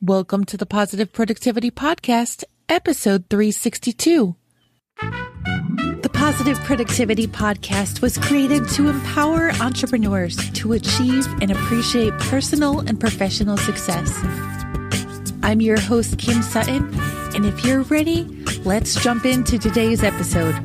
Welcome to the Positive Productivity Podcast, episode 362. The Positive Productivity Podcast was created to empower entrepreneurs to achieve and appreciate personal and professional success. I'm your host, Kim Sutton, and if you're ready, let's jump into today's episode.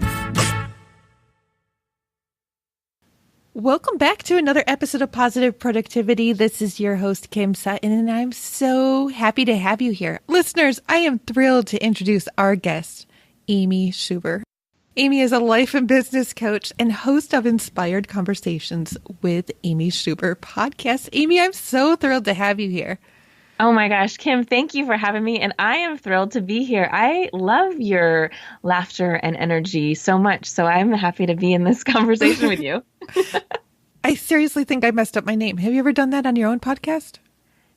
Welcome back to another episode of Positive Productivity. This is your host, Kim Sutton, and I'm so happy to have you here. Listeners, I am thrilled to introduce our guest, Amy Schuber. Amy is a life and business coach and host of Inspired Conversations with Amy Schuber podcast. Amy, I'm so thrilled to have you here. Oh my gosh, Kim, thank you for having me. And I am thrilled to be here. I love your laughter and energy so much. So I'm happy to be in this conversation with you. I seriously think I messed up my name. Have you ever done that on your own podcast?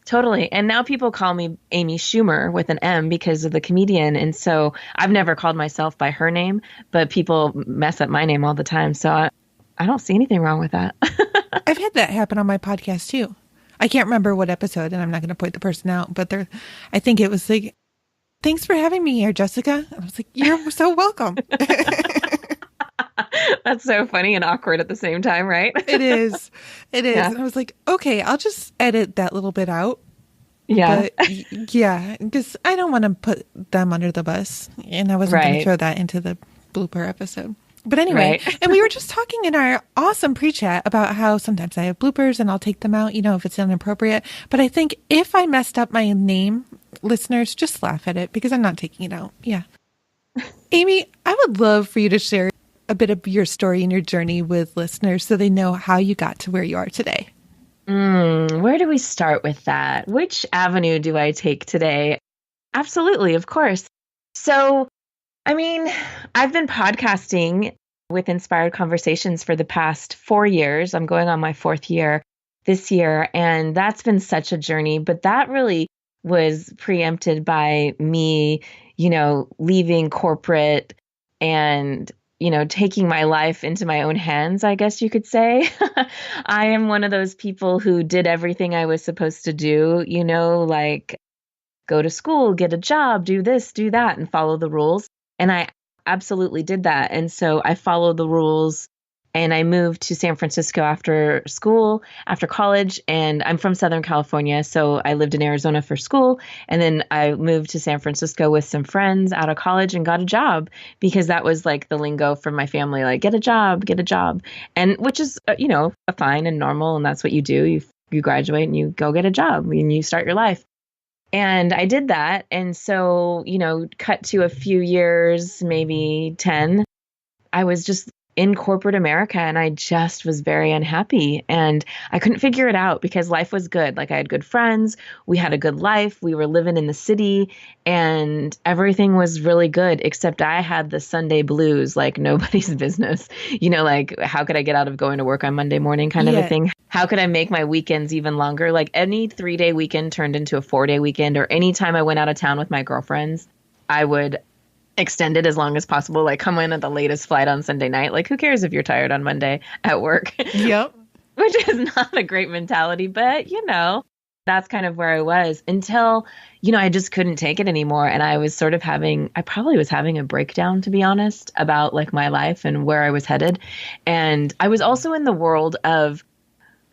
Totally. And now people call me Amy Schumer with an M because of the comedian. And so I've never called myself by her name, but people mess up my name all the time. So I don't see anything wrong with that. I've had that happen on my podcast too. I can't remember what episode, and I'm not going to point the person out, but I think it was like, thanks for having me here, Jessica. And I was like, you're so welcome. That's so funny and awkward at the same time, right? It is. Yeah. And I was like, okay, I'll just edit that little bit out. Yeah. But yeah, because I don't want to put them under the bus. And I wasn't going to throw that into the blooper episode. But anyway, and we were just talking in our awesome pre-chat about how sometimes I have bloopers and I'll take them out, if it's inappropriate. But I think if I messed up my name, listeners, just laugh at it because I'm not taking it out. Yeah. Amy, I would love for you to share a bit of your story and your journey with listeners so they know how you got to where you are today. Where do we start with that? Which avenue do I take today? Absolutely, of course. So, I've been podcasting with Inspired Conversations for the past 4 years. I'm going on my 4th year this year, and that's been such a journey. But that really was preempted by me, leaving corporate and, taking my life into my own hands, I guess you could say. I am one of those people who did everything I was supposed to do, like go to school, get a job, do this, do that, and follow the rules. And I absolutely did that. And so I followed the rules and I moved to San Francisco after school, after college. And I'm from Southern California. So I lived in Arizona for school. And then I moved to San Francisco with some friends out of college and got a job because that was like the lingo from my family, like get a job. And which is, fine and normal. And that's what you do. You graduate and you go get a job and you start your life. And I did that. And so, cut to a few years, maybe 10, I was just in corporate America and I just was very unhappy and I couldn't figure it out because life was good. Like I had good friends. We had a good life. We were living in the city and everything was really good, except I had the Sunday blues like nobody's business. Like how could I get out of going to work on Monday morning kind of a thing? How could I make my weekends even longer? Like any 3-day weekend turned into a 4-day weekend, or anytime I went out of town with my girlfriends, I would extend it as long as possible. Like come in at the latest flight on Sunday night. Like who cares if you're tired on Monday at work? Yep. Which is not a great mentality, but that's kind of where I was until, I just couldn't take it anymore. And I was I probably was having a breakdown, to be honest, about like my life and where I was headed. And I was also in the world of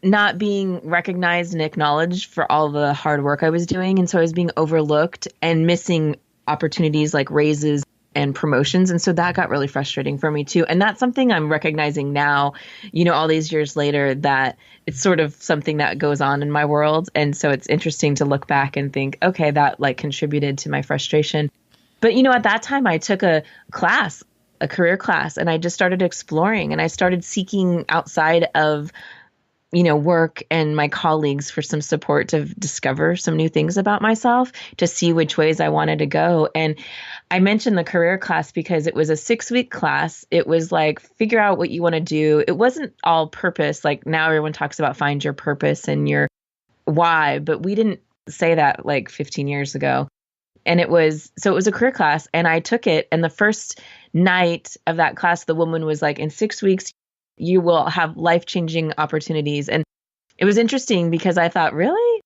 not being recognized and acknowledged for all the hard work I was doing. And so I was being overlooked and missing opportunities like raises and promotions. And so that got really frustrating for me too. And that's something I'm recognizing now, all these years later, that it's sort of something that goes on in my world. And so it's interesting to look back and think, okay, that like contributed to my frustration. But, at that time I took a career class, and I just started exploring and I started seeking outside of work and my colleagues for some support to discover some new things about myself, to see which ways I wanted to go. And I mentioned the career class because it was a 6-week class. It was like, figure out what you want to do. It wasn't all purpose. Like now everyone talks about find your purpose and your why, but we didn't say that like 15 years ago. And it was a career class and I took it. And the first night of that class, the woman was like, in 6 weeks, you will have life-changing opportunities. And it was interesting because I thought, really?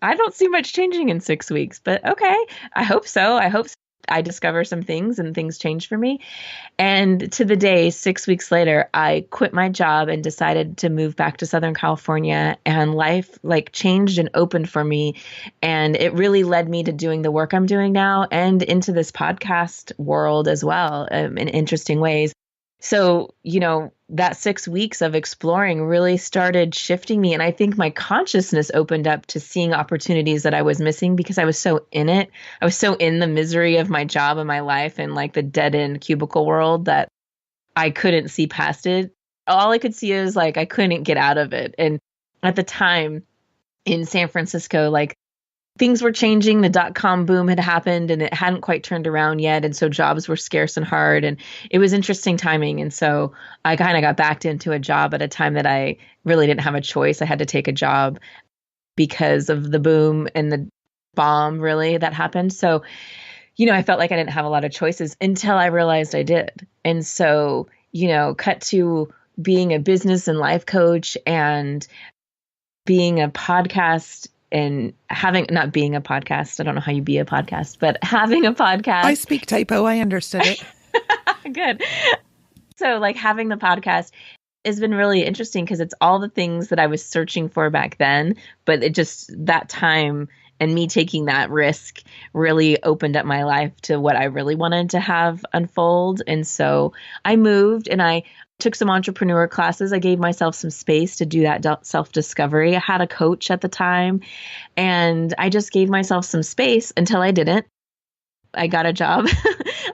I don't see much changing in 6 weeks, but okay. I hope so. I hope I discover some things and things change for me. And to the day, 6 weeks later, I quit my job and decided to move back to Southern California, and life like changed and opened for me. And it really led me to doing the work I'm doing now and into this podcast world as well, in interesting ways. So, that 6 weeks of exploring really started shifting me. And I think my consciousness opened up to seeing opportunities that I was missing because I was so in it. I was so in the misery of my job and my life and like the dead end cubicle world that I couldn't see past it. All I could see is like I couldn't get out of it. And at the time in San Francisco, like things were changing. The .com boom had happened and it hadn't quite turned around yet. And so jobs were scarce and hard, and it was interesting timing. And so I kind of got backed into a job at a time that I really didn't have a choice. I had to take a job because of the boom and the bomb really that happened. So, I felt like I didn't have a lot of choices until I realized I did. And so, cut to being a business and life coach and being a podcast and not being a podcast. I don't know how you be a podcast, but having a podcast. I speak typo. I understood it. Good. So like having the podcast has been really interesting because it's all the things that I was searching for back then, but it just that time and me taking that risk really opened up my life to what I really wanted to have unfold. And so I moved and I took some entrepreneur classes. I gave myself some space to do that self-discovery. I had a coach at the time, and I just gave myself some space until I didn't. I got a job.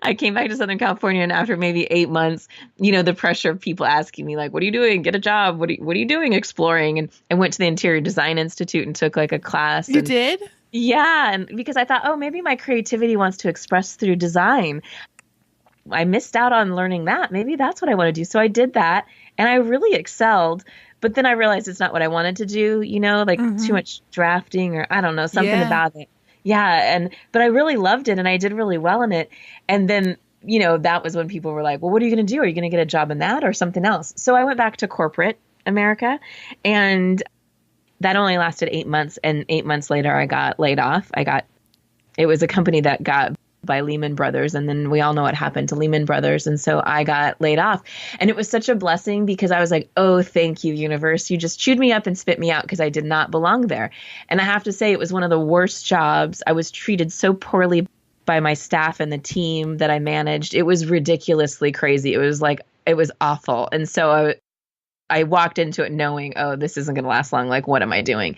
I came back to Southern California, and after maybe 8 months, the pressure of people asking me like, what are you doing? Get a job. What are you doing exploring? And I went to the Interior Design Institute and took like a class. You did? Yeah. And because I thought, maybe my creativity wants to express through design. I missed out on learning that. Maybe that's what I want to do. So I did that and I really excelled. But then I realized it's not what I wanted to do, like too much drafting or I don't know, something about it. Yeah. But I really loved it and I did really well in it. And then, that was when people were like, well, what are you going to do? Are you going to get a job in that or something else? So I went back to corporate America, and that only lasted 8 months. And 8 months later, I got laid off. It was a company that got by Lehman Brothers. And then we all know what happened to Lehman Brothers. And so I got laid off, and it was such a blessing because I was like, oh, thank you, universe. You just chewed me up and spit me out because I did not belong there. And I have to say it was one of the worst jobs. I was treated so poorly by my staff and the team that I managed. It was ridiculously crazy. It was awful. And so I walked into it knowing, oh, this isn't going to last long. Like, what am I doing?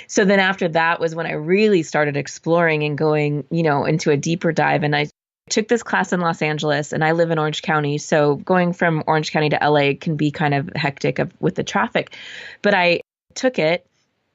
So then after that was when I really started exploring and going, into a deeper dive. And I took this class in Los Angeles, and I live in Orange County. So going from Orange County to LA can be kind of hectic with the traffic. But I took it.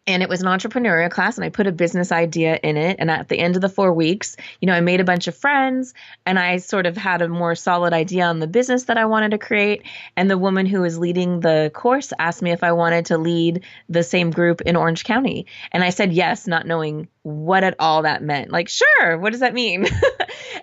And it was an entrepreneurial class, and I put a business idea in it. And at the end of the 4 weeks, I made a bunch of friends, and I sort of had a more solid idea on the business that I wanted to create. And the woman who was leading the course asked me if I wanted to lead the same group in Orange County. And I said yes, not knowing what at all that meant. Like, sure, what does that mean?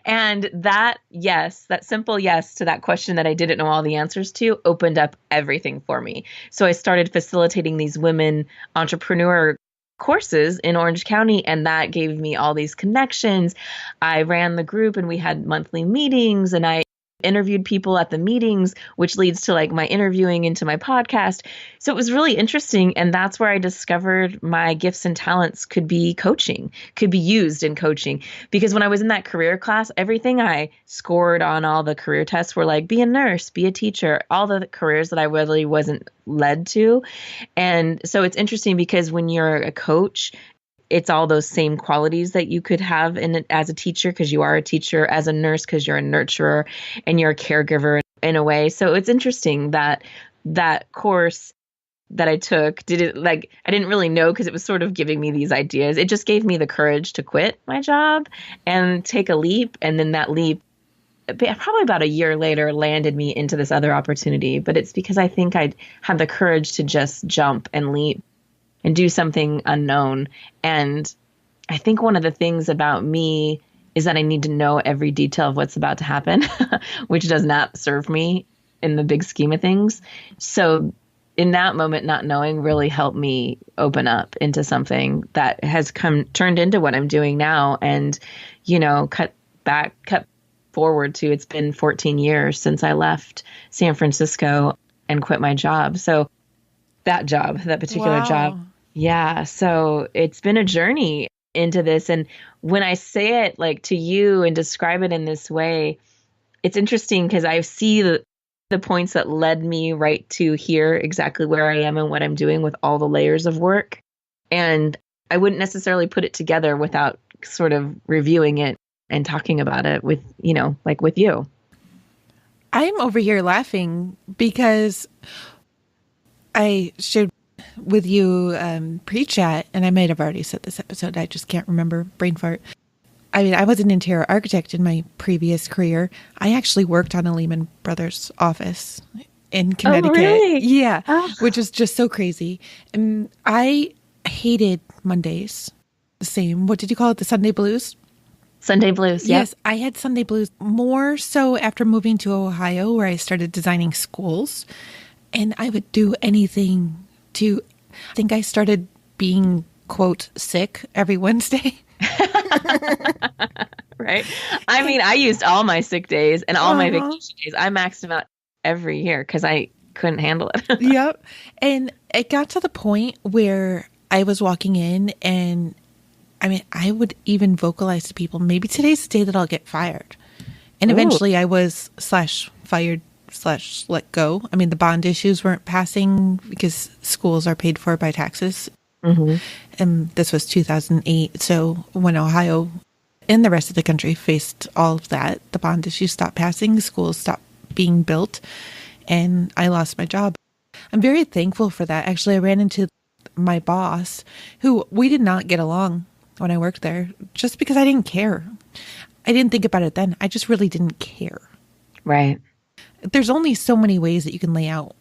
And that yes, that simple yes to that question that I didn't know all the answers to opened up everything for me. So I started facilitating these women entrepreneur courses in Orange County, and that gave me all these connections. I ran the group, and we had monthly meetings, and I interviewed people at the meetings, which leads to like my interviewing into my podcast. So it was really interesting. And that's where I discovered my gifts and talents could be coaching, could be used in coaching. Because when I was in that career class, everything I scored on all the career tests were like, be a nurse, be a teacher, all the careers that I really wasn't led to. And so it's interesting because when you're a coach, it's all those same qualities that you could have as a teacher, because you are a teacher, as a nurse, because you're a nurturer, and you're a caregiver in a way. So it's interesting that that course that I took I didn't really know, because it was sort of giving me these ideas. It just gave me the courage to quit my job and take a leap. And then that leap, probably about a year later, landed me into this other opportunity. But it's because I think I'd had the courage to just jump and leap and do something unknown. And I think one of the things about me is that I need to know every detail of what's about to happen, which does not serve me in the big scheme of things. So in that moment, not knowing really helped me open up into something that has turned into what I'm doing now. And, cut forward to, it's been 14 years since I left San Francisco and quit my job. So that particular job. Yeah. So it's been a journey into this. And when I say it like to you and describe it in this way, it's interesting because I see the points that led me right to here, exactly where I am and what I'm doing with all the layers of work. And I wouldn't necessarily put it together without sort of reviewing it and talking about it with, like with you. I'm over here laughing because I shared with you pre-chat, and I might have already said this episode, I just can't remember, brain fart. I mean, I was an interior architect in my previous career. I actually worked on a Lehman Brothers office in Connecticut. Oh, really? Yeah, which is just so crazy. And I hated Mondays. The same. What did you call it? The Sunday blues? Sunday blues, yes. I had Sunday blues more so after moving to Ohio, where I started designing schools. And I would do anything I think I started being, quote, sick every Wednesday. Right. I mean, I used all my sick days and all my vacation days. I maxed them out every year because I couldn't handle it. Yep. And it got to the point where I was walking in and I mean, I would even vocalize to people, maybe today's the day that I'll get fired. And eventually I was /fired / let go. I mean, the bond issues weren't passing because schools are paid for by taxes. Mm-hmm. And this was 2008. So when Ohio and the rest of the country faced all of that, the bond issues stopped passing, schools stopped being built, and I lost my job. I'm very thankful for that. Actually, I ran into my boss, who we did not get along when I worked there, just because I didn't care. I didn't think about it then. I just really didn't care. Right. There's only so many ways that you can lay out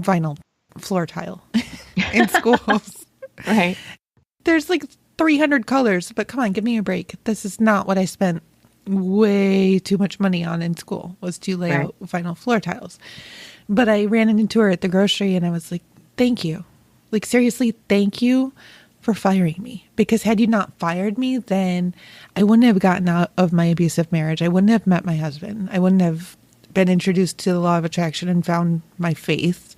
vinyl floor tile in schools. Right. There's like 300 colors, but come on, give me a break. This is not what I spent way too much money on in school, was to lay out vinyl floor tiles. But I ran into her at the grocery and I was like, thank you. Like, seriously, thank you for firing me. Because had you not fired me, then I wouldn't have gotten out of my abusive marriage. I wouldn't have met my husband. I wouldn't have been introduced to the law of attraction and found my faith.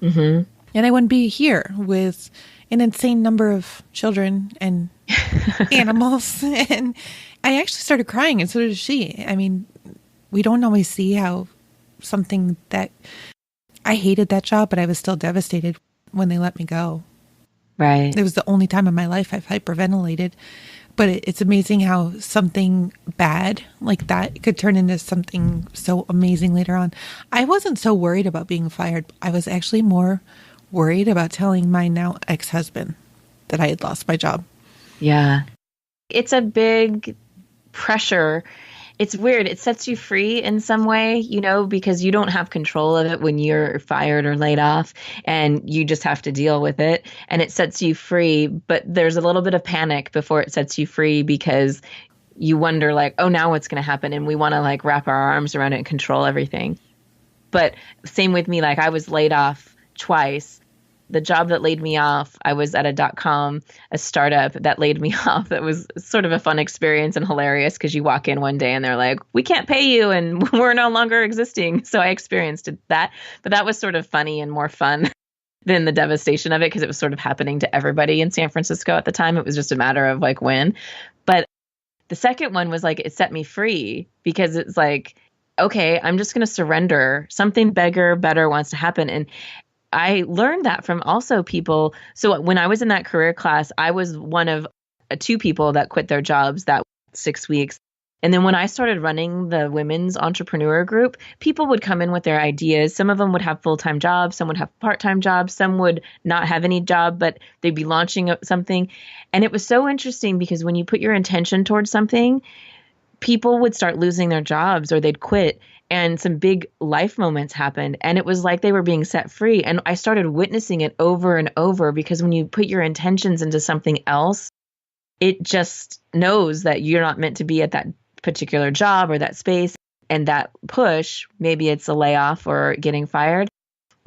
Mm-hmm. And I wouldn't be here with an insane number of children and animals. And I actually started crying, and so did she. I mean, we don't always see how something that I hated that job, but I was still devastated when they let me go. Right. It was the only time in my life I've hyperventilated. But it's amazing how something bad like that could turn into something so amazing later on. I wasn't so worried about being fired. I was actually more worried about telling my now ex-husband that I had lost my job. Yeah. It's a big pressure. It's weird. It sets you free in some way, because you don't have control of it when you're fired or laid off, and you just have to deal with it. And it sets you free, but there's a little bit of panic before it sets you free, because you wonder like, oh, now what's going to happen? And we want to like wrap our arms around it and control everything. But same with me, like I was laid off twice. The job that laid me off, I was at a .com, a startup that laid me off. That was sort of a fun experience and hilarious, because you walk in one day and they're like, we can't pay you and we're no longer existing. So I experienced that. But that was sort of funny and more fun than the devastation of it, because it was sort of happening to everybody in San Francisco at the time. It was just a matter of like when. But the second one was like, it set me free, because it's like, okay, I'm just going to surrender. Something bigger, better wants to happen. And I learned that from also people. So when I was in that career class, I was one of 2 people that quit their jobs that 6 weeks. And then when I started running the women's entrepreneur group, people would come in with their ideas. Some of them would have full-time jobs. Some would have part-time jobs. Some would not have any job, but they'd be launching something. And it was so interesting, because when you put your intention towards something, people would start losing their jobs or they'd quit. And some big life moments happened, and it was like they were being set free. And I started witnessing it over and over, because when you put your intentions into something else, it just knows that you're not meant to be at that particular job or that space. And that push, maybe it's a layoff or getting fired,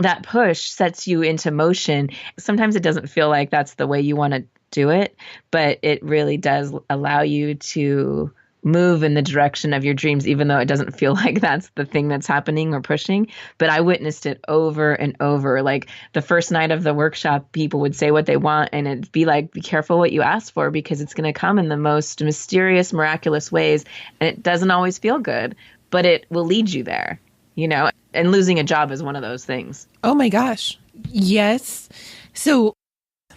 that push sets you into motion. Sometimes it doesn't feel like that's the way you want to do it, but it really does allow you to move in the direction of your dreams, even though it doesn't feel like that's the thing that's happening or pushing. But I witnessed it over and over. Like the first night of the workshop, people would say what they want, and it'd be like, be careful what you ask for, because it's going to come in the most mysterious, miraculous ways. And it doesn't always feel good, but it will lead you there, you know, and losing a job is one of those things. Oh my gosh. Yes. So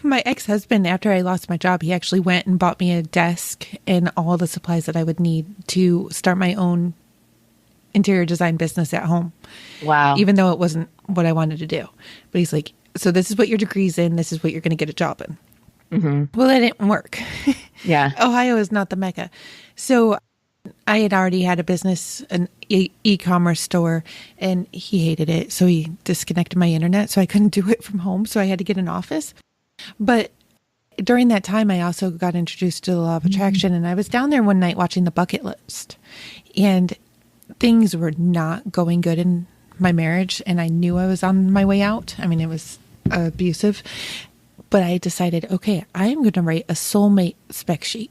my ex-husband, after I lost my job, he actually went and bought me a desk and all the supplies that I would need to start my own interior design business at home. Wow. Even though it wasn't what I wanted to do. But he's like, so this is what your degree's in. This is what you're going to get a job in. Mm-hmm. Well, that didn't work. Yeah. Ohio is not the Mecca. So I had already had a business, an e-commerce store, and he hated it. So he disconnected my internet. So I couldn't do it from home. So I had to get an office. But during that time, I also got introduced to the law of attraction, and I was down there one night watching the bucket list, and things were not going good in my marriage, and I knew I was on my way out. I mean, it was abusive, but I decided, okay, I am going to write a soulmate spec sheet.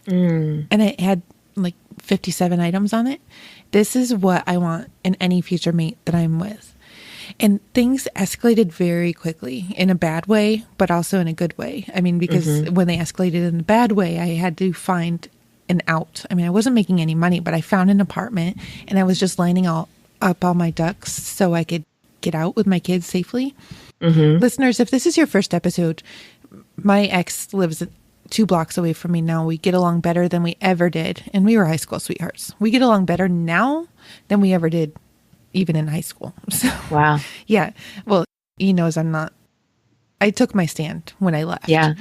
And it had like 57 items on it. This is what I want in any future mate that I'm with. And things escalated very quickly in a bad way, but also in a good way. I mean, because when they escalated in the bad way, I had to find an out. I mean, I wasn't making any money, but I found an apartment, and I was just lining up all my ducks so I could get out with my kids safely. Listeners, if this is your first episode, my ex lives 2 blocks away from me now. We get along better than we ever did. And we were high school sweethearts. We get along better now than we ever did even in high school. So, wow. Yeah. Well, he knows I took my stand when I left. Yeah.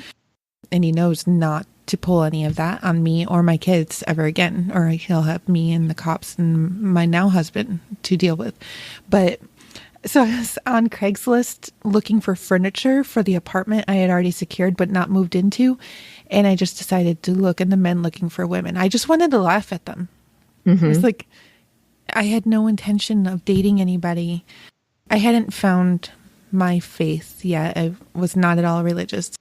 And he knows not to pull any of that on me or my kids ever again, or he'll have me and the cops and my now husband to deal with. But so I was on Craigslist looking for furniture for the apartment I had already secured but not moved into. And I just decided to look at the men looking for women. I just wanted to laugh at them. It's like, I had no intention of dating anybody. I hadn't found my faith yet. I was not at all religious.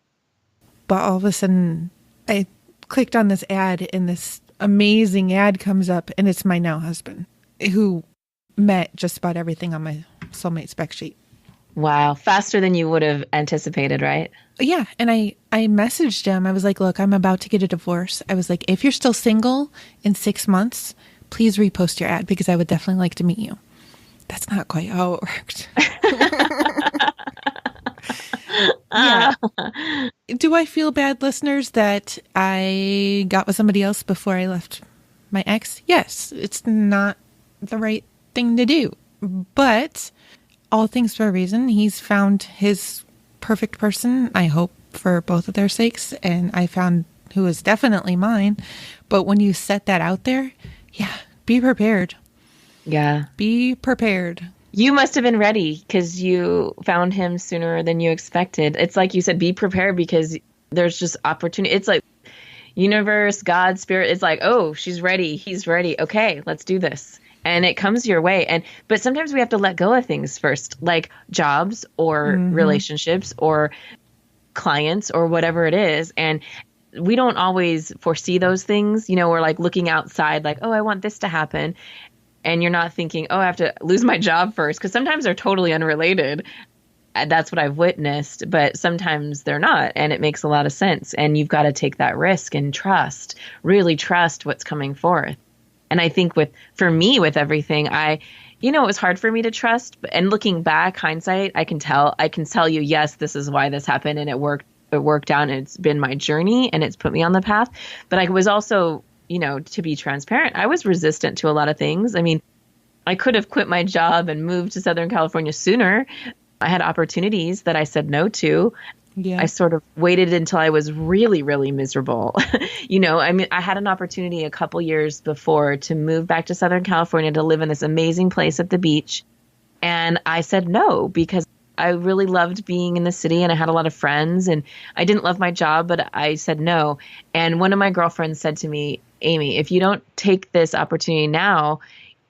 But all of a sudden, I clicked on this ad, and this amazing ad comes up, and it's my now husband, who met just about everything on my soulmate spec sheet. Wow. Faster than you would have anticipated, right? Yeah. And I messaged him. I was like, look, I'm about to get a divorce. I was like, if you're still single in 6 months, please repost your ad, because I would definitely like to meet you. That's not quite how it worked. Yeah. Do I feel bad, listeners, that I got with somebody else before I left my ex? Yes. It's not the right thing to do. But all things for a reason. He's found his perfect person, I hope, for both of their sakes. And I found who is definitely mine. But when you set that out there, yeah, be prepared. Yeah. Be prepared. You must have been ready because you found him sooner than you expected. It's like you said, be prepared, because there's just opportunity. It's like universe, God, spirit. It's like, oh, she's ready. He's ready. Okay, let's do this. And it comes your way. But sometimes we have to let go of things first, like jobs or relationships or clients or whatever it is. And we don't always foresee those things. You know, we're like looking outside like, oh, I want this to happen. And you're not thinking, oh, I have to lose my job first. Because sometimes they're totally unrelated. That's what I've witnessed. But sometimes they're not. And it makes a lot of sense. And you've got to take that risk and trust, really trust what's coming forth. And I think for me, with everything, it was hard for me to trust. And looking back, hindsight, I can tell you, yes, this is why this happened. And it worked out, and it's been my journey, and it's put me on the path. But I was also, to be transparent, I was resistant to a lot of things. I mean, I could have quit my job and moved to Southern California sooner. I had opportunities that I said no to. Yeah. I sort of waited until I was really, really miserable. I had an opportunity a couple years before to move back to Southern California to live in this amazing place at the beach. And I said no, because I really loved being in the city and I had a lot of friends, and I didn't love my job, but I said no. And one of my girlfriends said to me, Amy, if you don't take this opportunity now,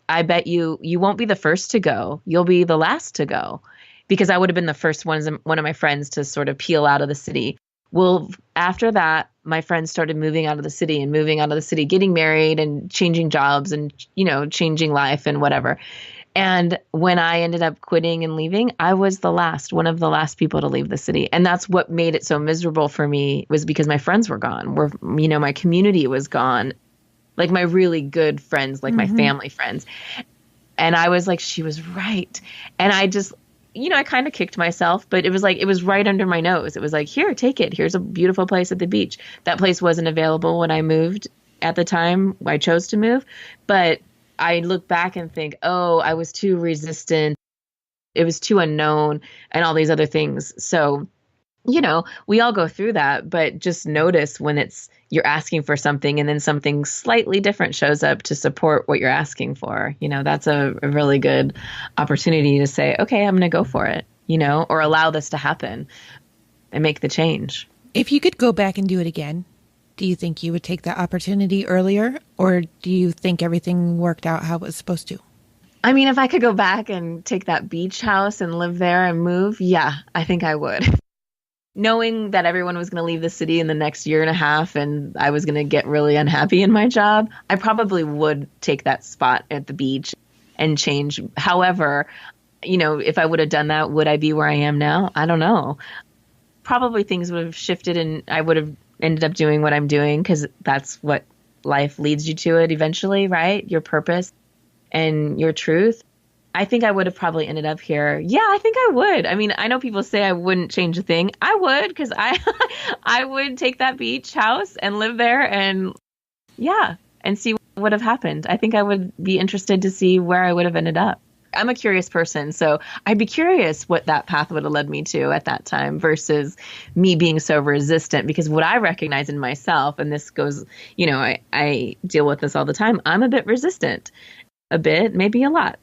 I bet you won't be the first to go. You'll be the last to go. because I would have been the first one of my friends to sort of peel out of the city. Well, after that, my friends started moving out of the city and moving out of the city, getting married and changing jobs and, changing life and whatever. And when I ended up quitting and leaving, I was one of the last people to leave the city. And that's what made it so miserable for me, was because my friends were gone. My community was gone. Like my really good friends, like my family friends. And I was like, she was right. And I just, I kind of kicked myself, but it was right under my nose. It was like, here, take it. Here's a beautiful place at the beach. That place wasn't available when I moved at the time I chose to move. But I look back and think, oh, I was too resistant. It was too unknown and all these other things. So, we all go through that, but just notice when you're asking for something and then something slightly different shows up to support what you're asking for. That's a really good opportunity to say, okay, I'm going to go for it, or allow this to happen and make the change. If you could go back and do it again, do you think you would take that opportunity earlier, or do you think everything worked out how it was supposed to? I mean, if I could go back and take that beach house and live there and move, yeah, I think I would. Knowing that everyone was going to leave the city in the next year and a half and I was going to get really unhappy in my job, I probably would take that spot at the beach and change. However, if I would have done that, would I be where I am now? I don't know. Probably things would have shifted and I would have ended up doing what I'm doing, because that's what life leads you to it eventually, right? Your purpose and your truth. I think I would have probably ended up here. Yeah, I think I would. I mean, I know people say I wouldn't change a thing. I would, because I would take that beach house and live there and see what would have happened. I think I would be interested to see where I would have ended up. I'm a curious person, so I'd be curious what that path would have led me to at that time versus me being so resistant, because what I recognize in myself, and this goes, I deal with this all the time, I'm a bit resistant. A bit, maybe a lot.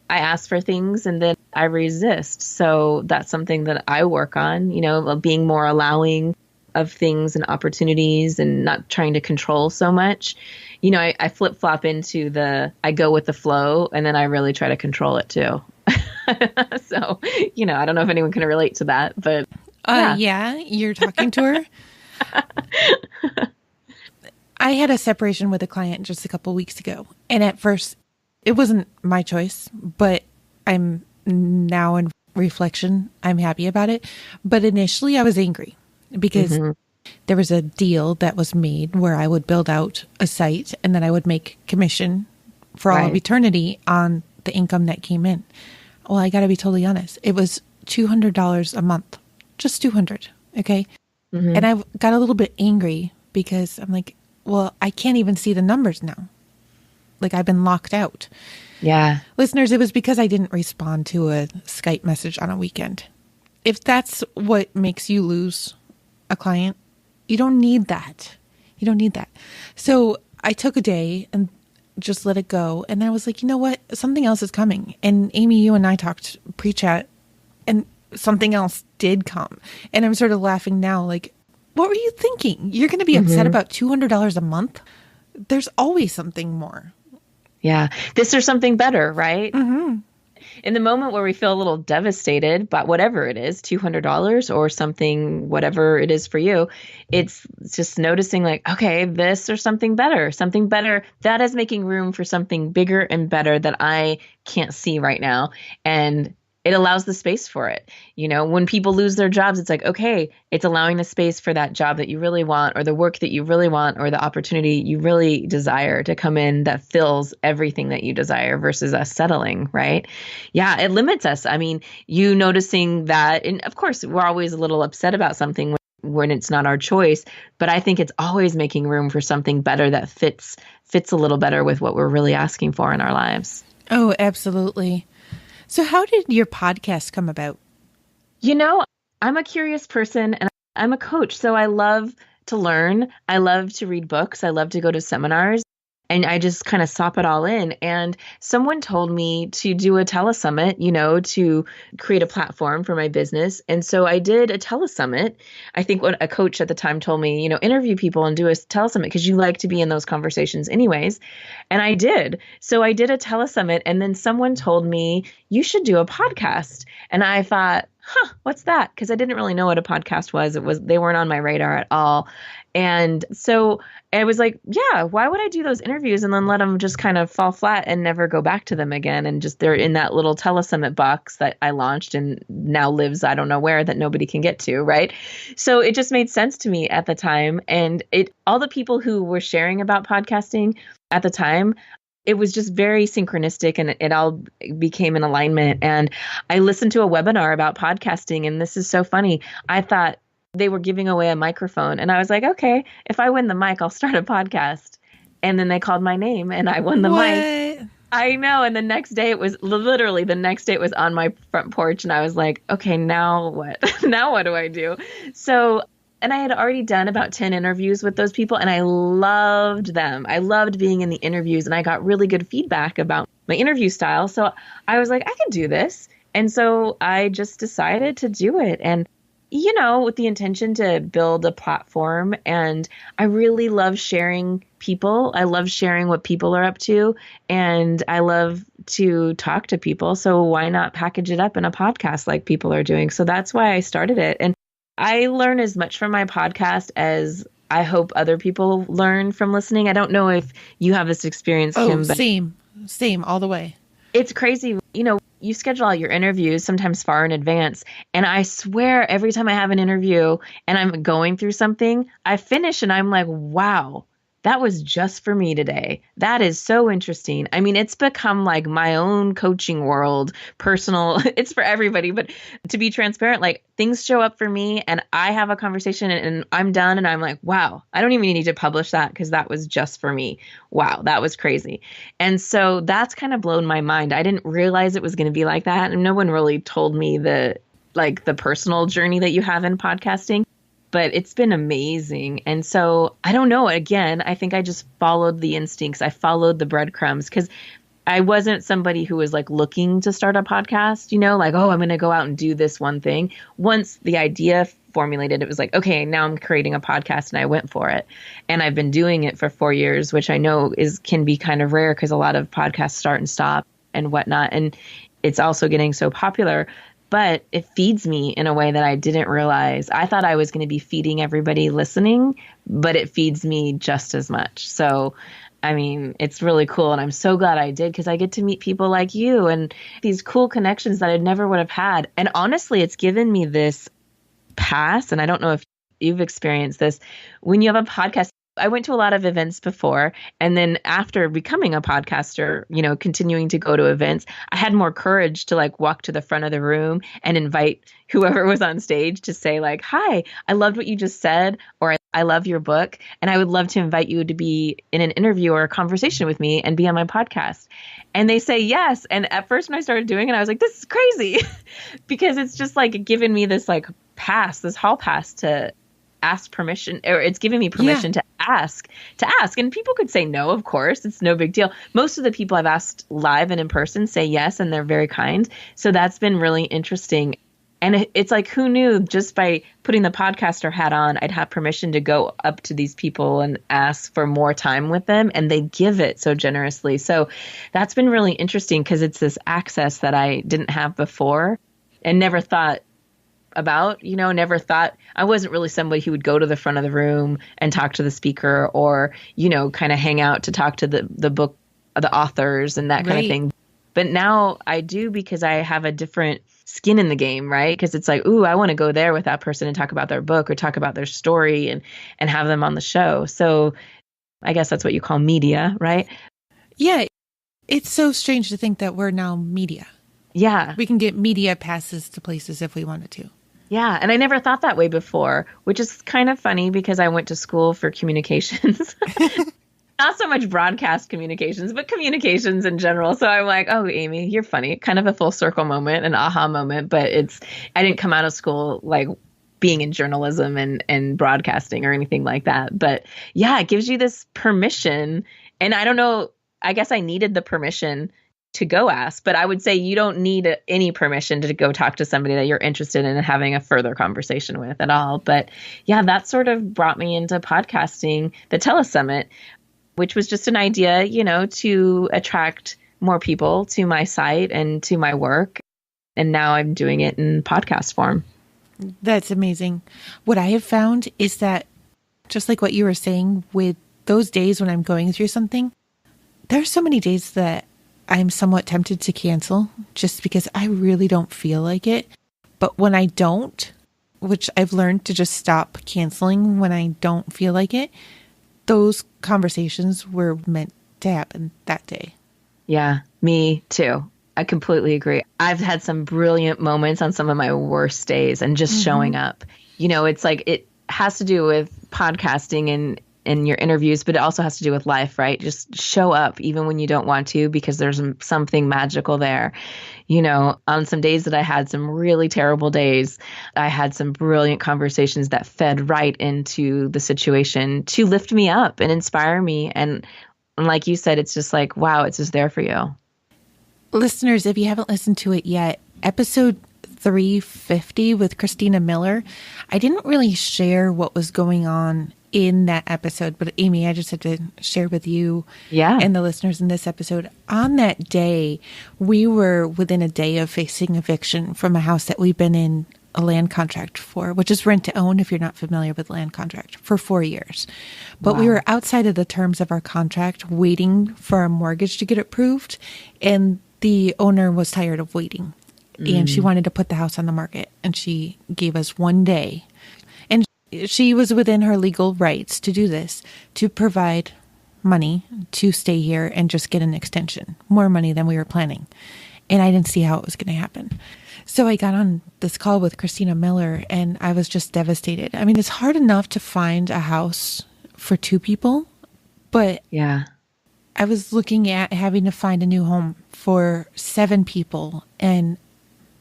I ask for things and then I resist. So that's something that I work on, being more allowing of things and opportunities and not trying to control so much. I flip-flop into I go with the flow, and then I really try to control it too. So, I don't know if anyone can relate to that, but yeah, you're talking to her. I had a separation with a client just a couple weeks ago. And at first, it wasn't my choice, but I'm now in reflection, I'm happy about it. But initially, I was angry because there was a deal that was made where I would build out a site and then I would make commission for all of eternity on the income that came in. Well, I got to be totally honest. It was $200 a month, just $200. Okay. And I got a little bit angry because I'm like, well, I can't even see the numbers now. Like, I've been locked out. Yeah. Listeners, it was because I didn't respond to a Skype message on a weekend. If that's what makes you lose a client, you don't need that. You don't need that. So I took a day and just let it go. And I was like, you know what? Something else is coming. And Amy, you and I talked pre-chat, and something else did come. And I'm sort of laughing now, like, what were you thinking? You're going to be upset about $200 a month? There's always something more. Yeah. This or something better, right? In the moment where we feel a little devastated, but whatever it is, $200 or something, whatever it is for you, it's just noticing like, okay, this or something better that is making room for something bigger and better that I can't see right now. And it allows the space for it. When people lose their jobs, it's like, okay, it's allowing the space for that job that you really want, or the work that you really want, or the opportunity you really desire to come in that fills everything that you desire versus us settling, right? Yeah, it limits us. I mean, you noticing that, and of course, we're always a little upset about something when it's not our choice, but I think it's always making room for something better that fits a little better with what we're really asking for in our lives. Oh, absolutely. So how did your podcast come about? I'm a curious person and I'm a coach. So I love to learn. I love to read books. I love to go to seminars. and I just kind of sop it all in. And someone told me to do a telesummit, to create a platform for my business. And so I did a telesummit. I think what a coach at the time told me, interview people and do a telesummit because you like to be in those conversations anyways. And I did. So I did a telesummit, and then someone told me, you should do a podcast. And I thought, what's that? Because I didn't really know what a podcast was. They weren't on my radar at all. And so I was like, yeah, why would I do those interviews and then let them just kind of fall flat and never go back to them again? And just they're in that little telesummit box that I launched and now lives, I don't know where, that nobody can get to, right? So it just made sense to me at the time. And all the people who were sharing about podcasting at the time, it was just very synchronistic, and it all became in alignment. And I listened to a webinar about podcasting, and this is so funny. I thought they were giving away a microphone, and I was like, okay, if I win the mic, I'll start a podcast. And then they called my name and I won the mic. I know. And the next day it was on my front porch, and I was like, okay, now what? Now what do I do? So, and I had already done about 10 interviews with those people, and I loved them. I loved being in the interviews, and I got really good feedback about my interview style. So I was like, I can do this. And so I just decided to do it. And, with the intention to build a platform. And I really love sharing people. I love sharing what people are up to, and I love to talk to people. So why not package it up in a podcast like people are doing? So that's why I started it. And I learn as much from my podcast as I hope other people learn from listening. I don't know if you have this experience, Kim. But same all the way. It's crazy. You schedule all your interviews sometimes far in advance. And I swear every time I have an interview and I'm going through something, I finish and I'm like, wow, that was just for me today. That is so interesting. I mean, it's become like my own coaching world, personal. It's for everybody. But to be transparent, like things show up for me and I have a conversation and I'm done. And I'm like, wow, I don't even need to publish that because that was just for me. Wow, that was crazy. And so that's kind of blown my mind. I didn't realize it was going to be like that. And no one really told me the personal journey that you have in podcasting. But it's been amazing. And so I don't know. Again, I think I just followed the instincts. I followed the breadcrumbs because I wasn't somebody who was like looking to start a podcast, like, oh, I'm going to go out and do this one thing. Once the idea formulated, it was like, okay, now I'm creating a podcast, and I went for it. And I've been doing it for 4 years, which I know can be kind of rare because a lot of podcasts start and stop and whatnot. And it's also getting so popular. But it feeds me in a way that I didn't realize. I thought I was going to be feeding everybody listening, but it feeds me just as much. So, I mean, it's really cool. And I'm so glad I did because I get to meet people like you and these cool connections that I never would have had. And honestly, it's given me this pass. And I don't know if you've experienced this. When you have a podcast, I went to a lot of events before. And then after becoming a podcaster, continuing to go to events, I had more courage to like walk to the front of the room and invite whoever was on stage to say like, hi, I loved what you just said, or I love your book. And I would love to invite you to be in an interview or a conversation with me and be on my podcast. And they say yes. And at first when I started doing it, I was like, this is crazy because it's just like given me this like pass, this hall pass to ask permission, or it's giving me permission to ask. And people could say no, of course, it's no big deal. Most of the people I've asked live and in person say yes, and they're very kind. So that's been really interesting. And it's like, who knew just by putting the podcaster hat on, I'd have permission to go up to these people and ask for more time with them. And they give it so generously. So that's been really interesting because it's this access that I didn't have before and never thought about, never thought. I wasn't really somebody who would go to the front of the room and talk to the speaker or, kind of hang out to talk to the book, the authors and that kind of thing. But now I do because I have a different skin in the game, right? Because it's like, ooh, I want to go there with that person and talk about their book or talk about their story and have them on the show. So I guess that's what you call media, right? Yeah. It's so strange to think that we're now media. Yeah. We can get media passes to places if we wanted to. Yeah. And I never thought that way before, which is kind of funny because I went to school for communications. Not so much broadcast communications, but communications in general. So I'm like, oh, Amy, you're funny. Kind of a full circle moment, an aha moment. But I didn't come out of school like being in journalism and broadcasting or anything like that. But yeah, it gives you this permission And I don't know, I guess I needed the permission to go ask, but I would say you don't need any permission to go talk to somebody that you're interested in having a further conversation with at all. But yeah, that sort of brought me into podcasting the Telesummit, which was just an idea, to attract more people to my site and to my work. And now I'm doing it in podcast form. That's amazing. What I have found is that, just like what you were saying, with those days when I'm going through something, there are so many days that I'm somewhat tempted to cancel just because I really don't feel like it. But when I don't, which I've learned to just stop canceling when I don't feel like it, those conversations were meant to happen that day. Yeah, me too. I completely agree. I've had some brilliant moments on some of my worst days and just showing up. It's like it has to do with podcasting and your interviews, but it also has to do with life, right? Just show up even when you don't want to, because there's something magical there. On some days that I had some really terrible days, I had some brilliant conversations that fed right into the situation to lift me up and inspire me. And like you said, it's just like, wow, it's just there for you. Listeners, if you haven't listened to it yet, episode 350 with Christina Miller, I didn't really share what was going on in that episode, but Amy, I just had to share with you and the listeners in this episode. On that day, we were within a day of facing eviction from a house that we've been in a land contract for, which is rent to own, if you're not familiar with land contract, for 4 years. But we were outside of the terms of our contract, waiting for our mortgage to get approved, and the owner was tired of waiting. And she wanted to put the house on the market, and she gave us 1 day. And she was within her legal rights to do this, to provide money to stay here and just get an extension, more money than we were planning. And I didn't see how it was going to happen. So I got on this call with Christina Miller, and I was just devastated. I mean, it's hard enough to find a house for 2 people, but I was looking at having to find a new home for 7 people and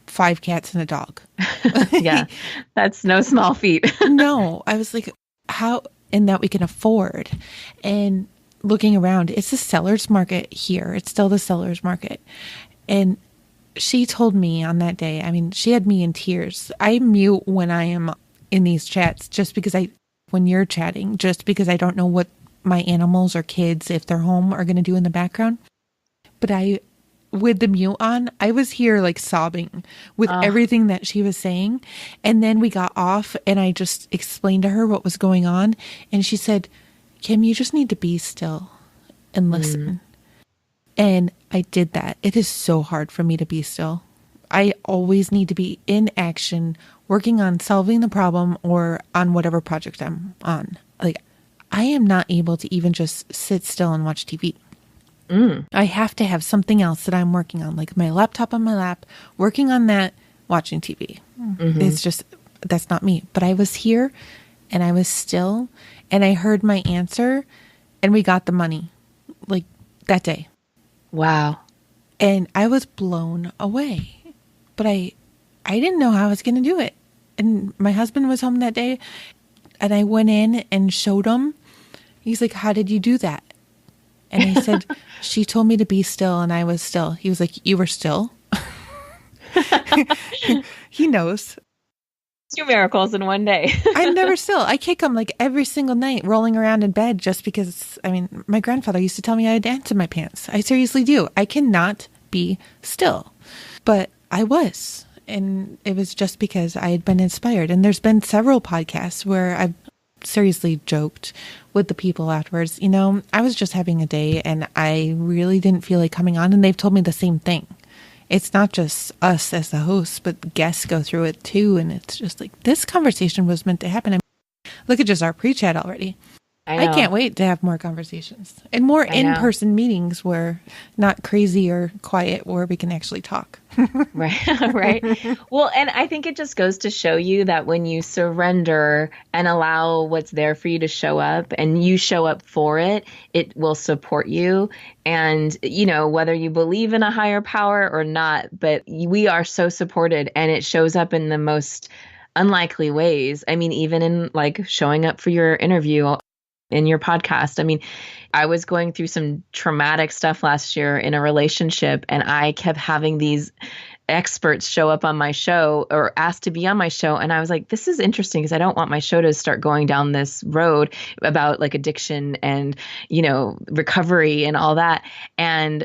5 cats and a dog. Yeah, that's no small feat. No, I was like, how, and that we can afford. And looking around, it's the seller's market here. It's still the seller's market. And she told me on that day, I mean, she had me in tears. I mute when I am in these chats just because when you're chatting, just because I don't know what my animals or kids, if they're home, are going to do in the background. But with the mute on, I was here like sobbing with everything that she was saying. And then we got off and I just explained to her what was going on. And she said, Kim, you just need to be still and listen. And I did that. It is so hard for me to be still. I always need to be in action, working on solving the problem or on whatever project I'm on. Like, I am not able to even just sit still and watch TV. I have to have something else that I'm working on, like my laptop on my lap, working on that, watching TV. It's just, that's not me. But I was here and I was still and I heard my answer and we got the money like that day. Wow. And I was blown away. But I didn't know how I was going to do it. And my husband was home that day and I went in and showed him. He's like, how did you do that? And I said, she told me to be still and I was still. He was like, you were still? He knows. 2 miracles in 1 day. I'm never still. I kick him like every single night, rolling around in bed just because, I mean, my grandfather used to tell me I had dance in my pants. I seriously do. I cannot be still. But I was. And it was just because I had been inspired. And there's been several podcasts where I've seriously joked with the people afterwards. You know, I was just having a day and I really didn't feel like coming on. And they've told me the same thing. It's not just us as the hosts, but guests go through it too. And it's just like, this conversation was meant to happen. I mean, look at just our pre-chat already. I can't wait to have more conversations and more in-person meetings where not crazy or quiet, where we can actually talk. Right. Right. Well, and I think it just goes to show you that when you surrender and allow what's there for you to show up and you show up for it, it will support you. And, you know, whether you believe in a higher power or not, but we are so supported and it shows up in the most unlikely ways. I mean, even in like showing up for your interview in your podcast. I mean, I was going through some traumatic stuff last year in a relationship, and I kept having these experts show up on my show or asked to be on my show. And I was like, this is interesting because I don't want my show to start going down this road about like addiction and, recovery and all that.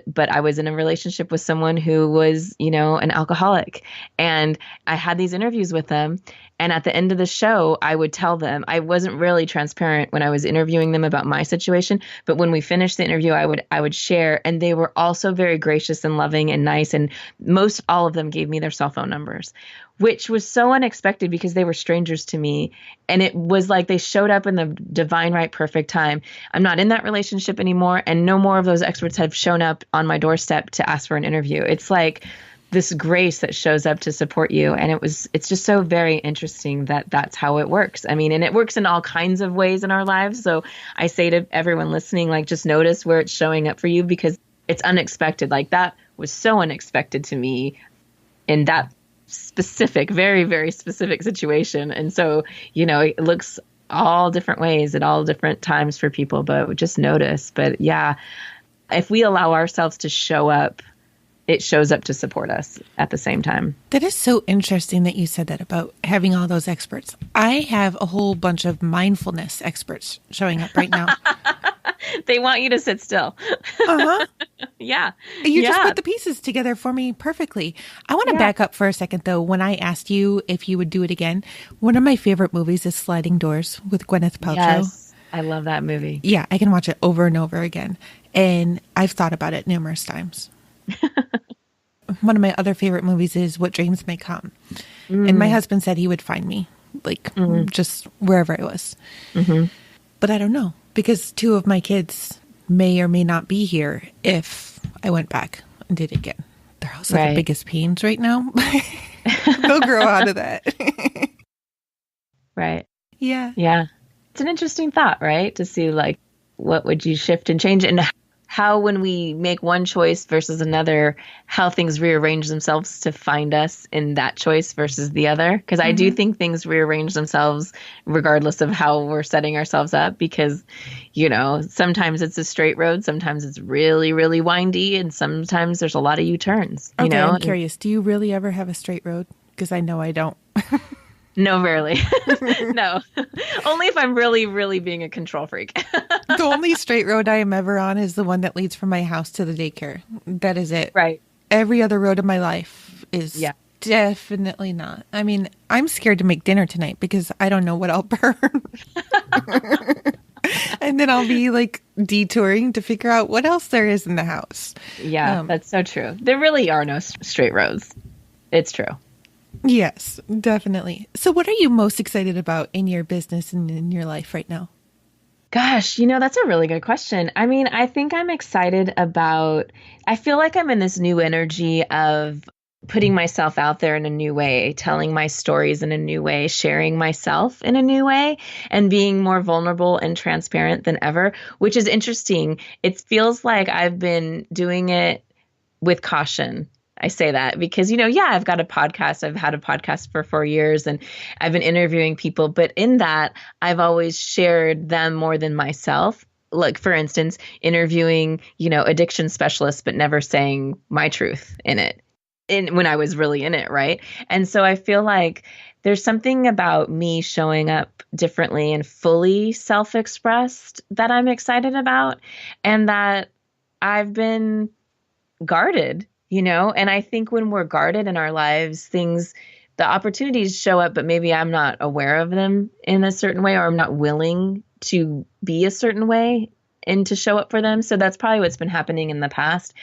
But I was in a relationship with someone who was, an alcoholic, and I had these interviews with them. And at the end of the show, I would tell them, I wasn't really transparent when I was interviewing them about my situation, but when we finished the interview, I would share, and they were also very gracious and loving and nice. And most all of them gave me their cell phone numbers, which was so unexpected because they were strangers to me. And it was like they showed up in the divine, right, perfect time. I'm not in that relationship anymore, and no more of those experts have shown up on my doorstep to ask for an interview. It's like this grace that shows up to support you. And it's just so very interesting that that's how it works. I mean, and it works in all kinds of ways in our lives. So I say to everyone listening, like, just notice where it's showing up for you, because it's unexpected. Like, that was so unexpected to me in that specific, very, very specific situation. And so, it looks all different ways at all different times for people, but just notice. But yeah, if we allow ourselves to show up, it shows up to support us at the same time. That is so interesting that you said that about having all those experts. I have a whole bunch of mindfulness experts showing up right now. They want you to sit still. Uh-huh. Yeah. You just put the pieces together for me perfectly. I want to back up for a second, though. When I asked you if you would do it again, one of my favorite movies is Sliding Doors with Gwyneth Paltrow. Yes, I love that movie. Yeah, I can watch it over and over again. And I've thought about it numerous times. One of my other favorite movies is What Dreams May Come. And my husband said he would find me, just wherever I was. Mm-hmm. But I don't know, because 2 of my kids may or may not be here if I went back and did it again. They're also the biggest pains right now. They'll grow out of that. Right. Yeah. Yeah. It's an interesting thought, right? To see, like, what would you shift and change, and how, when we make one choice versus another, how things rearrange themselves to find us in that choice versus the other. Because I do think things rearrange themselves regardless of how we're setting ourselves up, because, sometimes it's a straight road, sometimes it's really, really windy, and sometimes there's a lot of U-turns. Okay, I'm curious. Do you really ever have a straight road? Because I know I don't. No, rarely. No. Only if I'm really, really being a control freak. The only straight road I am ever on is the one that leads from my house to the daycare. That is it. Right. Every other road in my life is definitely not. I mean, I'm scared to make dinner tonight because I don't know what I'll burn. And then I'll be like detouring to figure out what else there is in the house. Yeah, that's so true. There really are no straight roads. It's true. Yes, definitely. So what are you most excited about in your business and in your life right now? Gosh, that's a really good question. I mean, I think I'm excited about, I feel like I'm in this new energy of putting myself out there in a new way, telling my stories in a new way, sharing myself in a new way, and being more vulnerable and transparent than ever, which is interesting. It feels like I've been doing it with caution. I say that because, I've got a podcast. I've had a podcast for 4 years, and I've been interviewing people. But in that, I've always shared them more than myself. Like, for instance, interviewing, addiction specialists, but never saying my truth in it. When I was really in it, right? And so I feel like there's something about me showing up differently and fully self-expressed that I'm excited about, and that I've been guarded. And I think when we're guarded in our lives, the opportunities show up, but maybe I'm not aware of them in a certain way, or I'm not willing to be a certain way and to show up for them. So that's probably what's been happening in the past.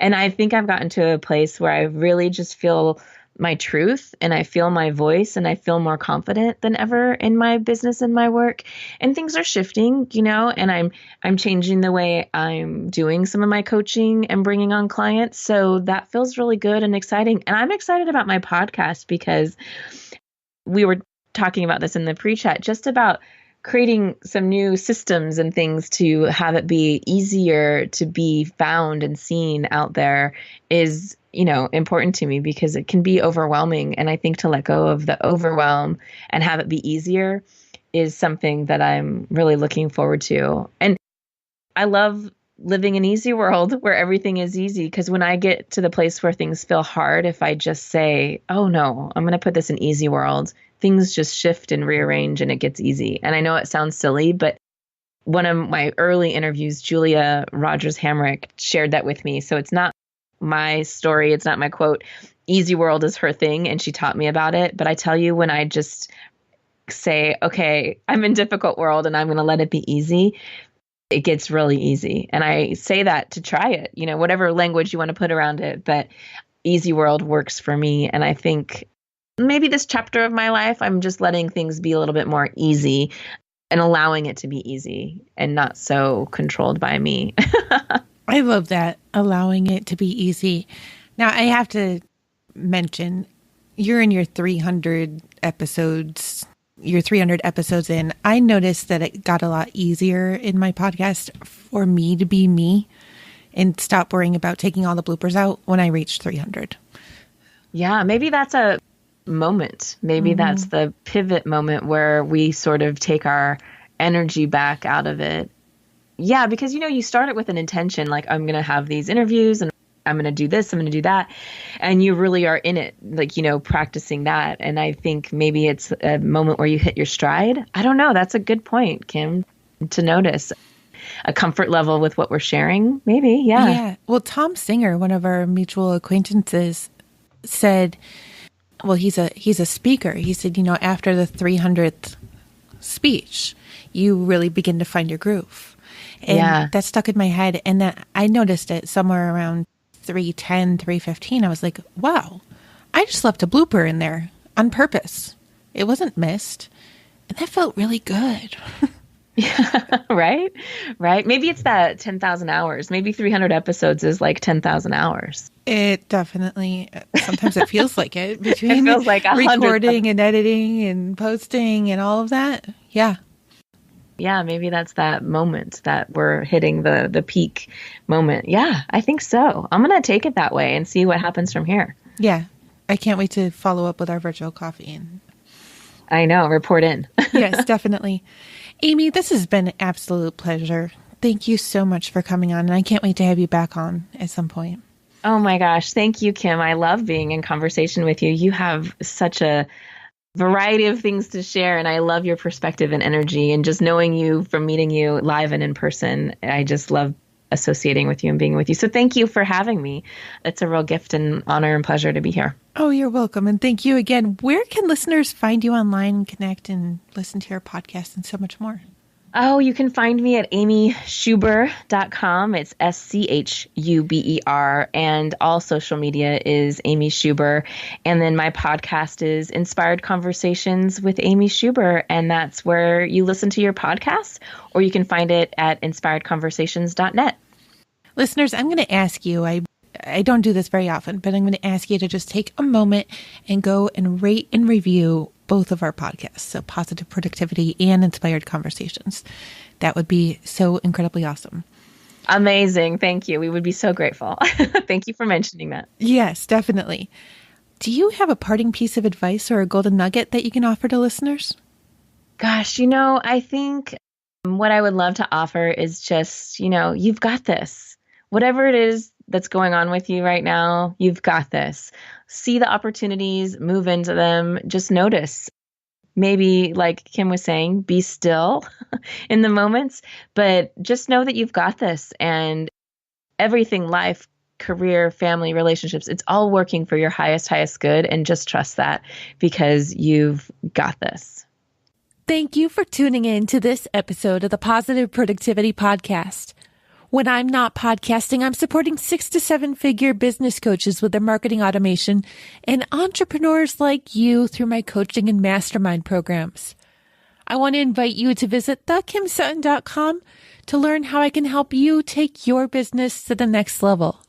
And I think I've gotten to a place where I really just feel my truth, and I feel my voice, and I feel more confident than ever in my business and my work. And things are shifting, and I'm changing the way I'm doing some of my coaching and bringing on clients. So that feels really good and exciting. And I'm excited about my podcast because we were talking about this in the pre-chat, just about creating some new systems and things to have it be easier to be found and seen out there is, important to me, because it can be overwhelming. And I think to let go of the overwhelm and have it be easier is something that I'm really looking forward to. And I love living an easy world where everything is easy. Because when I get to the place where things feel hard, if I just say, oh no, I'm going to put this in easy world, things just shift and rearrange and it gets easy. And I know it sounds silly, but one of my early interviews, Julia Rogers Hamrick, shared that with me. So it's not my story. It's not my quote. Easy world is her thing. And she taught me about it. But I tell you, when I just say, okay, I'm in difficult world and I'm going to let it be easy, it gets really easy. And I say that to try it, whatever language you want to put around it, but easy world works for me. And I think maybe this chapter of my life, I'm just letting things be a little bit more easy and allowing it to be easy and not so controlled by me. I love that, allowing it to be easy. Now, I have to mention, you're in your 300 episodes in. I noticed that it got a lot easier in my podcast for me to be me and stop worrying about taking all the bloopers out when I reached 300. Yeah, maybe that's a moment. Maybe that's the pivot moment where we sort of take our energy back out of it. Yeah, because, you start it with an intention, like I'm going to have these interviews and I'm going to do this, I'm going to do that. And you really are in it, like, practicing that. And I think maybe it's a moment where you hit your stride. I don't know. That's a good point, Kim, to notice a comfort level with what we're sharing. Maybe. Yeah. Yeah. Well, Tom Singer, one of our mutual acquaintances, said, well, he's a speaker. He said, after the 300th speech, you really begin to find your groove. And that stuck in my head. And then I noticed it somewhere around 310, 315. I was like, wow, I just left a blooper in there on purpose. It wasn't missed. And that felt really good. Yeah, right? Maybe it's that 10,000 hours. Maybe 300 episodes is like 10,000 hours. It definitely, sometimes it feels like it. Between it feels like recording and editing and posting and all of that. Yeah. Yeah, maybe that's that moment that we're hitting the peak moment. Yeah, I think so. I'm going to take it that way and see what happens from here. Yeah. I can't wait to follow up with our virtual coffee. I know. Report in. Yes, definitely. Amy, this has been an absolute pleasure. Thank you so much for coming on. And I can't wait to have you back on at some point. Oh my gosh. Thank you, Kim. I love being in conversation with you. You have such a variety of things to share. And I love your perspective and energy. And just knowing you from meeting you live and in person, I just love associating with you and being with you. So thank you for having me. It's a real gift and honor and pleasure to be here. Oh, you're welcome. And thank you again. Where can listeners find you online and connect and listen to your podcast and so much more? Oh, you can find me at amyschuber.com. It's SCHUBER. And all social media is Amy Schuber. And then my podcast is Inspired Conversations with Amy Schuber. And that's where you listen to your podcast, or you can find it at inspiredconversations.net. Listeners, I'm going to ask you, I don't do this very often, but I'm going to ask you to just take a moment and go and rate and review both of our podcasts, so Positive Productivity and Inspired Conversations. That would be so incredibly awesome. Amazing. Thank you. We would be so grateful. Thank you for mentioning that. Yes, definitely. Do you have a parting piece of advice or a golden nugget that you can offer to listeners? Gosh, I think what I would love to offer is just, you've got this. Whatever it is that's going on with you right now, you've got this. See the opportunities, move into them, just notice. Maybe, like Kim was saying, be still in the moments, but just know that you've got this, and everything, life, career, family, relationships, it's all working for your highest good, and just trust that because you've got this. Thank you for tuning in to this episode of the Positive Productivity Podcast. When I'm not podcasting, I'm supporting 6 to 7 figure business coaches with their marketing automation and entrepreneurs like you through my coaching and mastermind programs. I want to invite you to visit thekimsutton.com to learn how I can help you take your business to the next level.